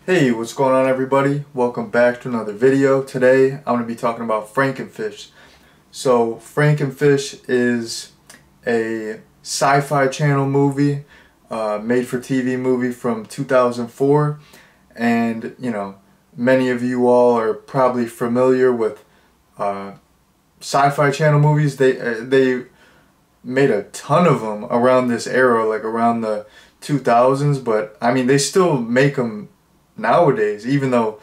Hey, what's going on everybody? Welcome back to another video. Today I'm going to be talking about Frankenfish. So Frankenfish is a sci-fi channel movie, made for TV movie from 2004, and many of you all are probably familiar with sci-fi channel movies. They made a ton of them around this era, like around the 2000s, but I mean they still make them nowadays, even though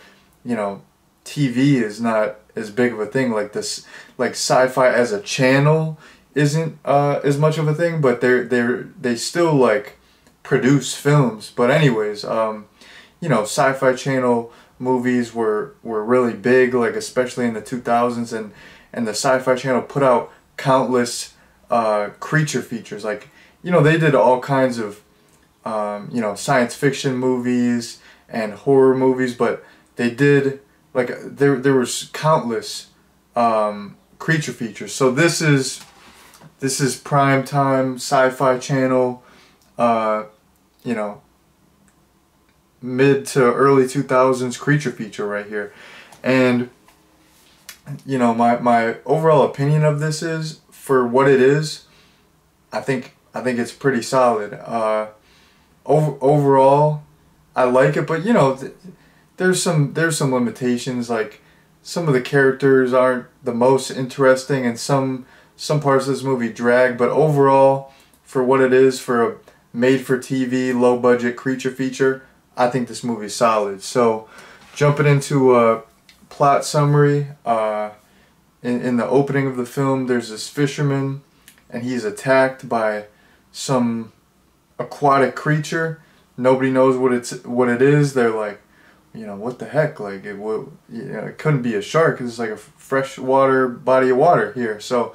TV is not as big of a thing. Like this, like sci-fi as a channel isn't as much of a thing, but they still like produce films. But anyways, sci-fi channel movies were really big, like especially in the 2000s, and the sci-fi channel put out countless creature features. Like they did all kinds of science fiction movies and horror movies, but they did like there was countless creature features. So this is prime time sci-fi channel, mid to early 2000s creature feature right here. And my overall opinion of this is, for what it is, I think it's pretty solid. Overall, I like it, but there's some limitations. Like some of the characters aren't the most interesting, and some parts of this movie drag. But overall, for what it is, for a made-for-TV, low-budget creature feature, I think this movie's solid. So, jumping into a plot summary, in the opening of the film, there's this fisherman, and he's attacked by some aquatic creature. Nobody knows what it is. They're like, what the heck? Like it couldn't be a shark. It's like a freshwater body of water here. So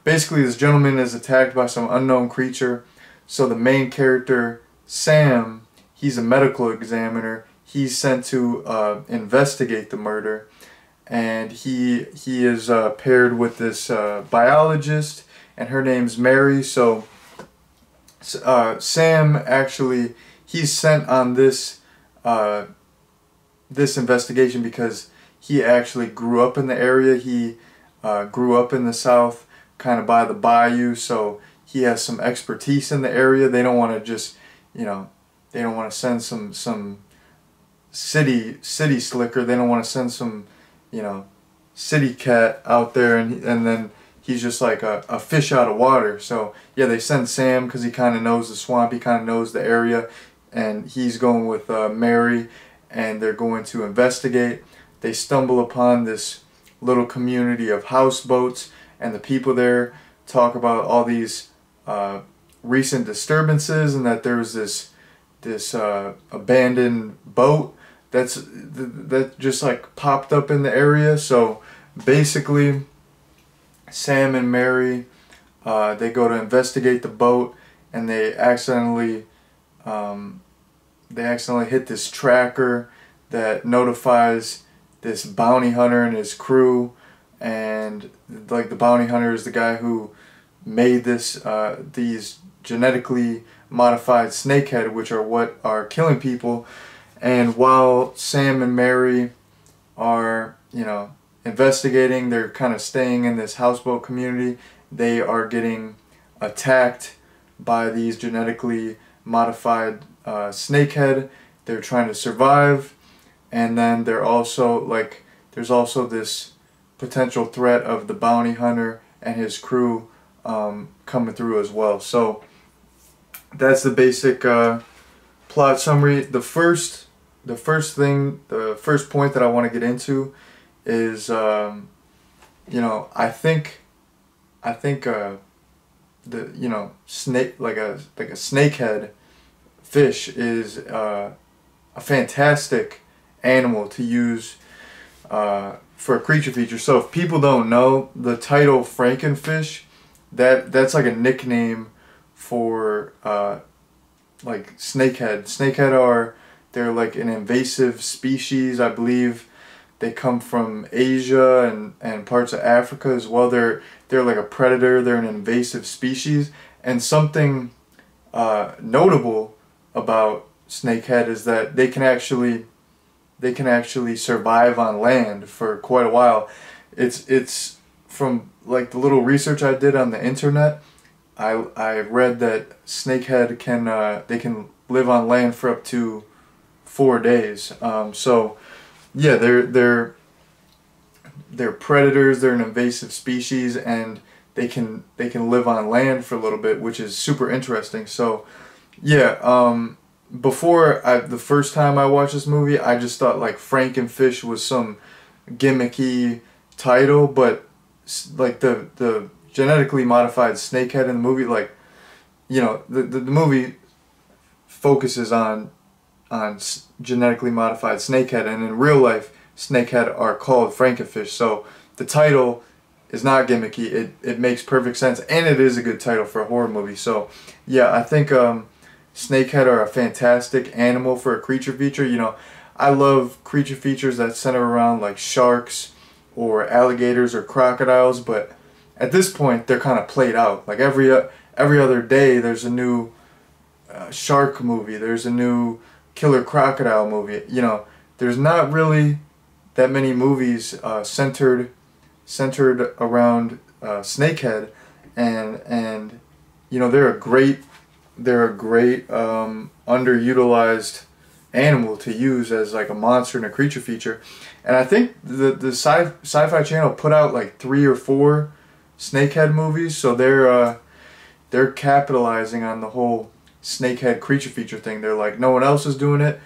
basically, this gentleman is attacked by some unknown creature. So the main character, Sam, he's a medical examiner. He's sent to investigate the murder, and he is paired with this biologist, and her name's Mary. So Sam actually, he's sent on this this investigation because he actually grew up in the area. He grew up in the South, kind of by the bayou, so he has some expertise in the area. They don't want to just, they don't want to send some city slicker. They don't want to send some, city cat out there, and then he's just like a fish out of water. So yeah, they send Sam because he kind of knows the swamp, he kind of knows the area, and he's going with Mary, and they're going to investigate. They stumble upon this little community of houseboats, and the people there talk about all these recent disturbances, and that there was this abandoned boat that just like popped up in the area. So basically, Sam and Mary, they go to investigate the boat, and they accidentally hit this tracker that notifies this bounty hunter and his crew. And like the bounty hunter is the guy who made these genetically modified snakehead, which are what are killing people. And while Sam and Mary are investigating, they're kind of staying in this houseboat community, they are getting attacked by these genetically modified snakehead. They're trying to survive, and then there's also this potential threat of the bounty hunter and his crew coming through as well. So that's the basic plot summary. The first point that I want to get into is I think the snake, like a snakehead fish, is a fantastic animal to use for a creature feature. So if people don't know, the title Frankenfish, that's like a nickname for like snakehead. They're like an invasive species. I believe they come from Asia and parts of Africa as well. They're like a predator. They're an invasive species. And something notable about snakehead is that they can actually they can actually survive on land for quite a while. It's from like the little research I did on the internet. I read that snakehead can they can live on land for up to 4 days. So yeah, they're predators. They're an invasive species, and they can live on land for a little bit, which is super interesting. So yeah, the first time I watched this movie, I just thought like Frankenfish was some gimmicky title, but like the genetically modified snakehead in the movie, like, you know, the movie focuses on genetically modified snakehead, and in real life snakehead are called Frankenfish. So the title is not gimmicky. It makes perfect sense, and it is a good title for a horror movie. So yeah, I think snakehead are a fantastic animal for a creature feature. You know, I love creature features that center around like sharks or alligators or crocodiles, but at this point they're kind of played out. Like every other day there's a new shark movie, there's a new killer crocodile movie. You know, there's not really that many movies centered around snakehead, and you know, they're a great underutilized animal to use as like a monster and a creature feature. And I think the Sci-Fi Channel put out like 3 or 4 snakehead movies, so they're capitalizing on the whole snakehead creature feature thing. They're like, no one else is doing it,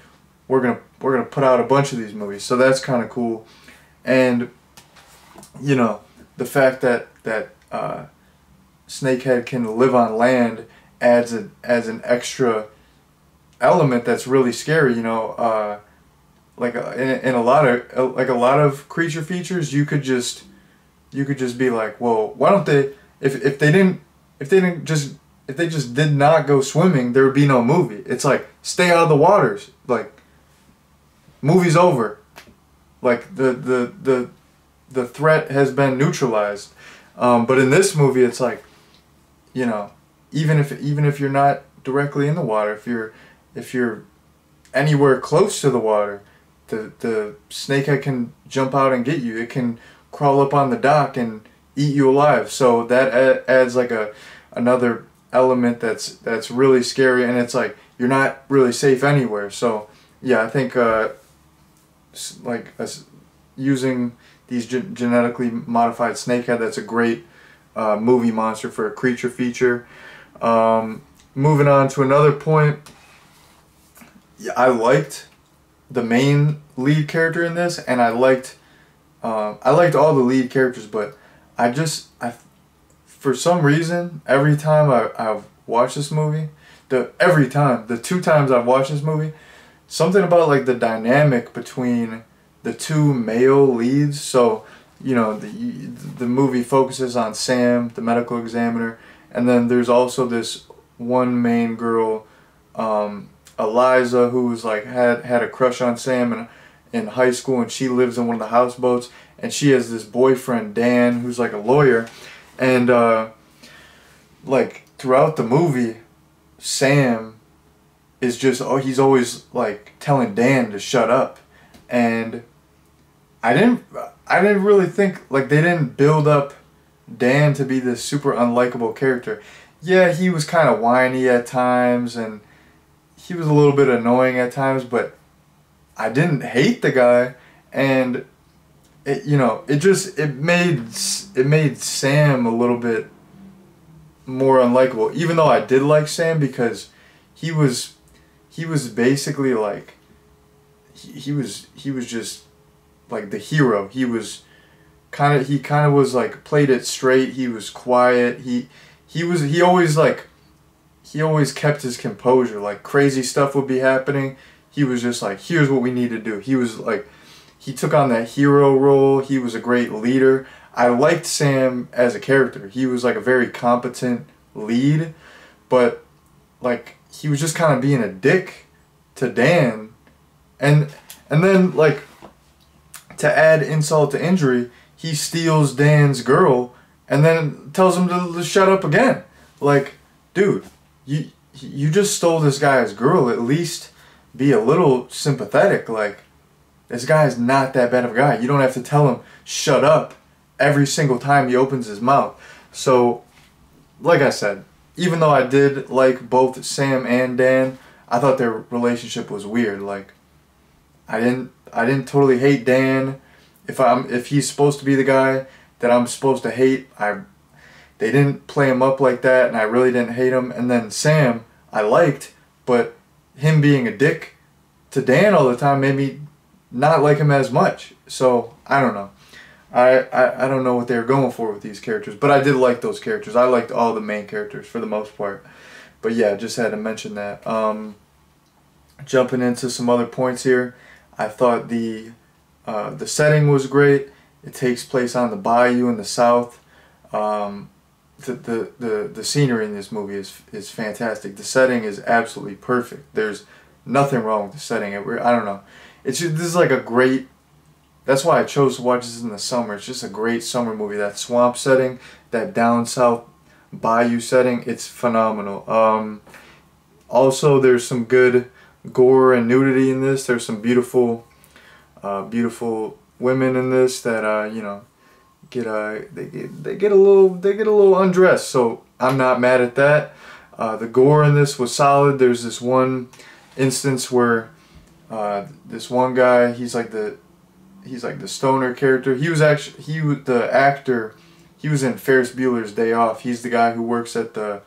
we're gonna put out a bunch of these movies. So that's kind of cool. And you know, the fact that snakehead can live on land adds an extra element that's really scary. You know, like in a lot of creature features, you could just be like, well, why don't they, if they just did not go swimming, there would be no movie. It's like, stay out of the waters, like, movie's over, like the threat has been neutralized. But in this movie, it's like, you know, even if you're not directly in the water, if you're anywhere close to the water, the snakehead can jump out and get you. It can crawl up on the dock and eat you alive. So that adds like another element that's really scary, and it's like you're not really safe anywhere. So yeah, I think using these genetically modified snakehead, that's a great movie monster for a creature feature. Moving on to another point, yeah, I liked the main lead character in this, and I liked all the lead characters, but for some reason, every time I've watched this movie, the 2 times I've watched this movie, something about like the dynamic between the 2 male leads. So, you know, the movie focuses on Sam, the medical examiner, and then there's also this one main girl, Eliza, who was like had a crush on Sam in high school, and she lives in one of the houseboats, and she has this boyfriend Dan who's like a lawyer, and like throughout the movie, Sam is just, he's always like telling Dan to shut up, and I didn't really think, like, they didn't build up Dan to be this super unlikable character. Yeah, he was kind of whiny at times, and he was a little bit annoying at times, but I didn't hate the guy, and it made Sam a little bit more unlikable. Even though I did like Sam, because he was basically like he was just like the hero. He kind of was like, played it straight. He was quiet. He always kept his composure. Like, crazy stuff would be happening, he was just like, here's what we need to do. He was like, he took on that hero role. He was a great leader. I liked Sam as a character. He was like a very competent lead, but like, he was just kind of being a dick to Dan, and then, like, to add insult to injury, he steals Dan's girl and then tells him to shut up again. Like, dude, you just stole this guy's girl. At least be a little sympathetic. Like, This guy is not that bad of a guy. You don't have to tell him shut up every single time he opens his mouth. So, like I said, even though I did like both Sam and Dan, I thought their relationship was weird. Like, I didn't totally hate Dan. If he's supposed to be the guy that I'm supposed to hate, they didn't play him up like that, and I really didn't hate him. And then Sam, I liked, but him being a dick to Dan all the time made me not like him as much. So I don't know. I don't know what they were going for with these characters, but I did like those characters. I liked all the main characters for the most part. But yeah, just had to mention that. Jumping into some other points here, I thought the setting was great. It takes place on the bayou in the south. The scenery in this movie is fantastic. The setting is absolutely perfect. There's nothing wrong with the setting. I don't know. This is like a great. That's why I chose to watch this in the summer. It's just a great summer movie. That swamp setting, that down south bayou setting, it's phenomenal. Also, there's some good gore and nudity in this. There's some beautiful women in this that you know, they get a little undressed. So I'm not mad at that. The gore in this was solid. There's this one instance where this one guy, he's like the stoner character. He was the actor. He was in Ferris Bueller's Day Off. He's the guy who works at the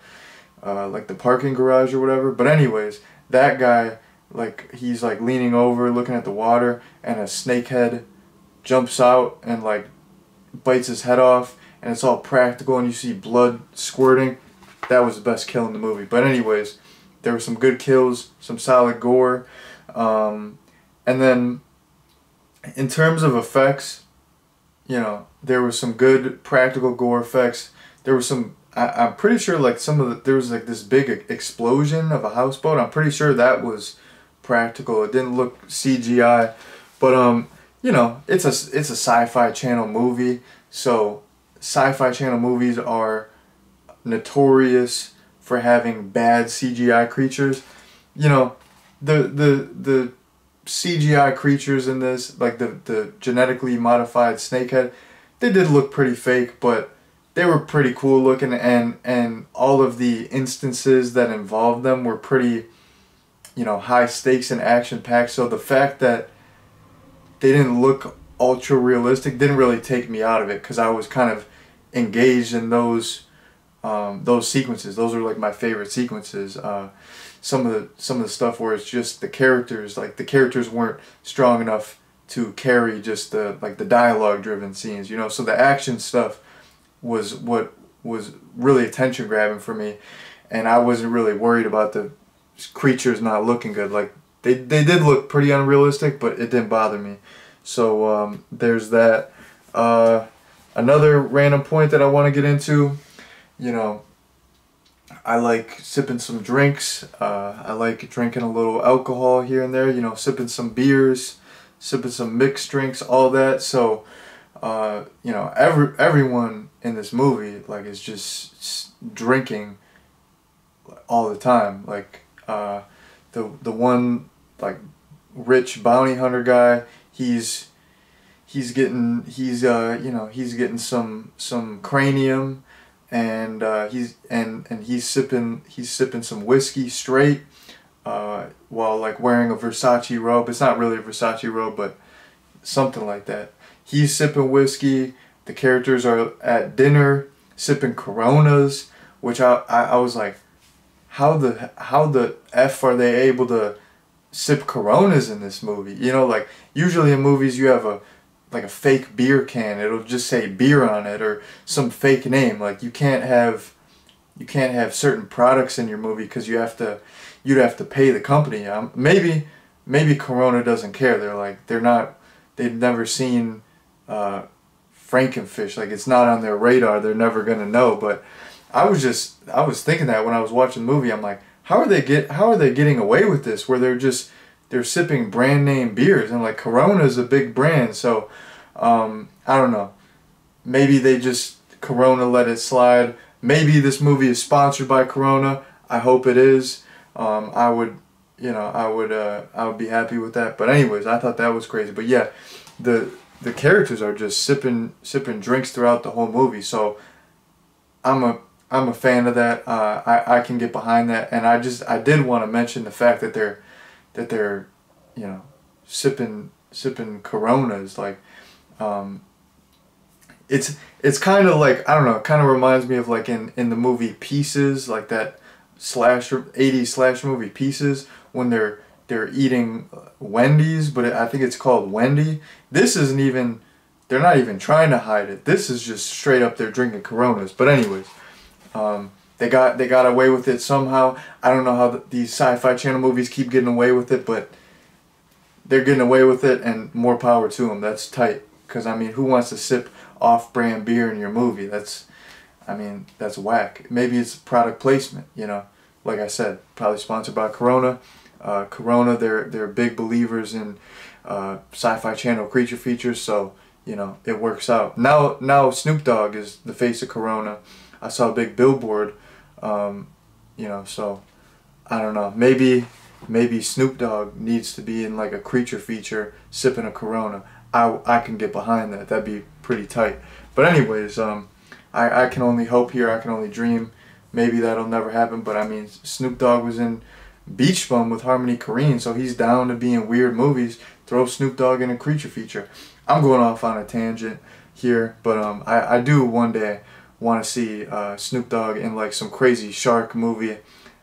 like the parking garage or whatever. But anyways, that guy, like, he's like leaning over looking at the water, and a snakehead jumps out and like bites his head off, and it's all practical and you see blood squirting. That was the best kill in the movie. But anyways, there were some good kills, some solid gore, and then in terms of effects, you know, there was some good practical gore effects. There was some, I'm pretty sure like there was like this big explosion of a houseboat. I'm pretty sure that was practical. It didn't look CGI, but you know, it's a Sci-Fi Channel movie, so Sci-Fi Channel movies are notorious for having bad CGI creatures. You know, the CGI creatures in this, like the genetically modified snakehead, they did look pretty fake, but they were pretty cool looking, and all of the instances that involved them were pretty, you know, high stakes and action packed. So the fact that they didn't look ultra realistic didn't really take me out of it, because I was kind of engaged in those sequences. Those are like my favorite sequences. Some of the stuff where it's just the characters, like the characters weren't strong enough to carry just the dialogue driven scenes, you know. So the action stuff was what was really attention grabbing for me, and I wasn't really worried about the creatures not looking good. Like they did look pretty unrealistic, but it didn't bother me. So there's that. Another random point that I want to get into, you know, I like sipping some drinks. I like drinking a little alcohol here and there, you know, sipping some beers, sipping some mixed drinks, all that. So, you know, everyone in this movie, like, is just drinking all the time. Like, the one, like, rich bounty hunter guy, he's getting some cranium, and he's sipping some whiskey straight, while like wearing a Versace robe. It's not really a Versace robe, but something like that. He's sipping whiskey. The characters are at dinner sipping Coronas, which I was like, how the F are they able to sip Coronas in this movie? You know, like usually in movies you have a fake beer can. It'll just say beer on it, or some fake name. Like you can't have certain products in your movie because you'd have to pay the company. Maybe Corona doesn't care. They've never seen Frankenfish. Like, it's not on their radar. They're never gonna know. But I was thinking that when I was watching the movie. I'm like, how are they getting away with this, where they're sipping brand name beers? And like, Corona is a big brand, so I don't know. Maybe Corona let it slide. Maybe this movie is sponsored by Corona. I hope it is. I would you know, I would be happy with that. But anyways, I thought that was crazy. But yeah, the characters are just sipping drinks throughout the whole movie. So I'm a fan of that. I can get behind that, and I did want to mention the fact that they're you know, sipping Coronas. Like, it's kind of like, I don't know, it kind of reminds me of like in the movie Pieces, like that slasher 80s slasher movie Pieces, when they're eating Wendy's, but I think it's called Wendy. This isn't even, they're not even trying to hide it. This is just straight up they're drinking Coronas. But anyways, they got away with it somehow. I don't know how these Sci-Fi Channel movies keep getting away with it, but they're getting away with it, and more power to them. That's tight. Because, I mean, who wants to sip off-brand beer in your movie? I mean, that's whack. Maybe it's product placement, you know. Like I said, probably sponsored by Corona. Corona, they're big believers in Sci-Fi Channel creature features, so, you know, it works out. Now Snoop Dogg is the face of Corona. I saw a big billboard, you know, so I don't know. Maybe Snoop Dogg needs to be in like a creature feature sipping a Corona. I can get behind that. That'd be pretty tight. But anyways, I can only hope here. I can only dream. Maybe that'll never happen. But I mean, Snoop Dogg was in Beach Bum with Harmony Korine, so he's down to be in weird movies. Throw Snoop Dogg in a creature feature. I'm going off on a tangent here, but I do one day want to see Snoop Dogg in like some crazy shark movie,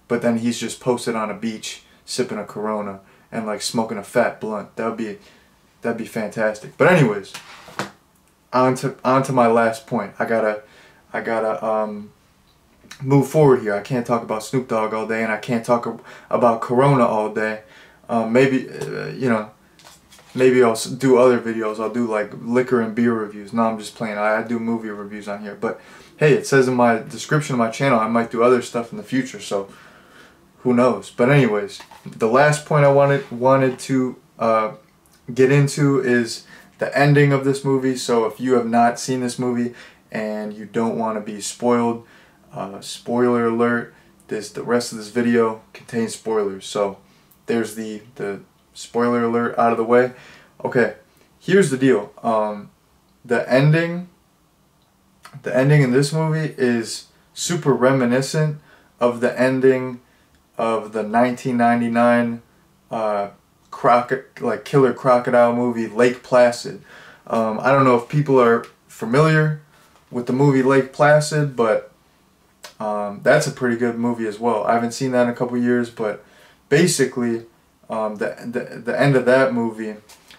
but then he's just posted on a beach sipping a Corona and like smoking a fat blunt. That'd be fantastic. But anyways, on to my last point. I gotta move forward here. I can't talk about Snoop Dogg all day, and I can't talk about Corona all day. Maybe you know, maybe I'll do other videos. I'll do like liquor and beer reviews. No, I'm just playing. I do movie reviews on here. But hey, it says in my description of my channel I might do other stuff in the future, so who knows. But anyways, the last point I wanted to get into is the ending of this movie. So if you have not seen this movie and you don't want to be spoiled, spoiler alert, the rest of this video contains spoilers. So there's the spoiler alert out of the way. Okay, here's the deal. The ending in this movie is super reminiscent of the ending of the 1999 killer crocodile movie Lake Placid. I don't know if people are familiar with the movie Lake Placid, but that's a pretty good movie as well. I haven't seen that in a couple years, but basically the end of that movie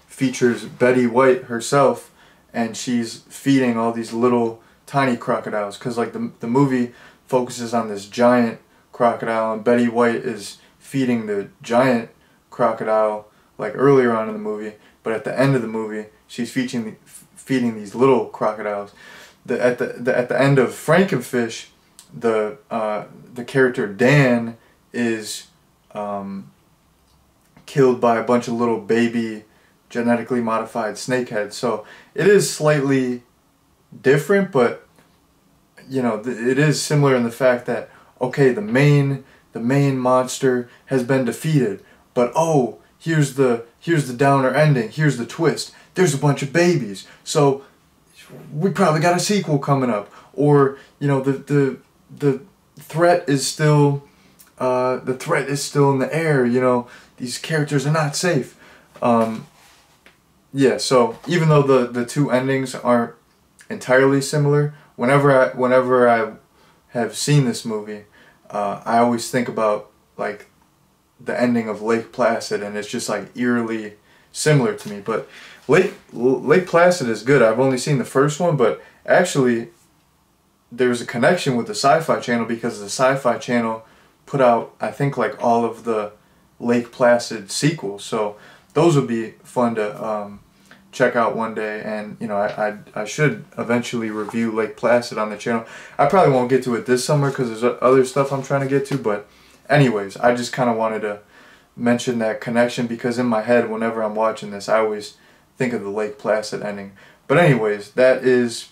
features Betty White herself, and she's feeding all these little tiny crocodiles, because like the movie focuses on this giant crocodile, and Betty White is feeding the giant crocodile like earlier on in the movie, but at the end of the movie she's feeding these little crocodiles. At the end of Frankenfish, the character Dan is killed by a bunch of little baby genetically modified snakeheads. So it is slightly different, but you know, it is similar in the fact that, okay, the main monster has been defeated, but oh, here's the downer ending, here's the twist, there's a bunch of babies, so we probably got a sequel coming up. Or, you know, the threat is still in the air, you know, these characters are not safe. Yeah, so even though the two endings aren't entirely similar, whenever I have seen this movie, I always think about like the ending of Lake Placid, and it's just like eerily similar to me. But Lake Placid is good. I've only seen the first one, but actually there's a connection with the Sci-Fi Channel, because the Sci-Fi Channel put out, I think, like all of the Lake Placid sequels. So those would be fun to check out one day, and you know, I should eventually review Lake Placid on the channel. I probably won't get to it this summer because there's other stuff I'm trying to get to, but anyways, I just kind of wanted to mention that connection, because in my head, whenever I'm watching this, I always think of the Lake Placid ending. But anyways, that is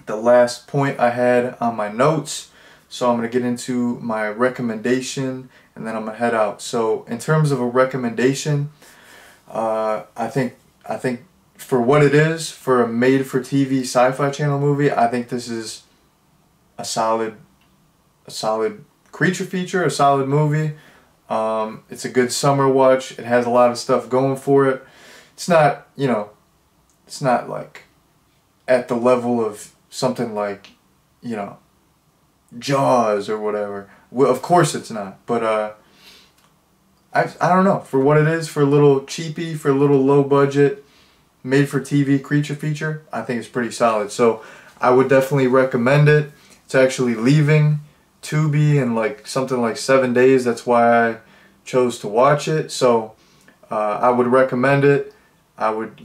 the last point I had on my notes. So I'm going to get into my recommendation and then I'm going to head out. So in terms of a recommendation, I think for what it is, for a made-for-TV Sci-Fi Channel movie, I think this is a solid creature feature, a solid movie. It's a good summer watch. It has a lot of stuff going for it. It's not, it's not like at the level of something like, Jaws or whatever. Well, of course it's not. But I don't know. For what it is, for a little cheapy, for a little low budget, made for TV creature feature, I think it's pretty solid. So I would definitely recommend it. It's actually leaving Tubi in like something like 7 days. That's why I chose to watch it. So I would recommend it. I would,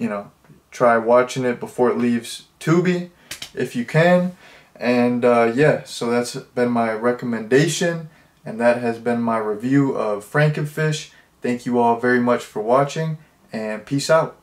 try watching it before it leaves Tubi if you can. And yeah, so that's been my recommendation, and that has been my review of Frankenfish. Thank you all very much for watching, and peace out.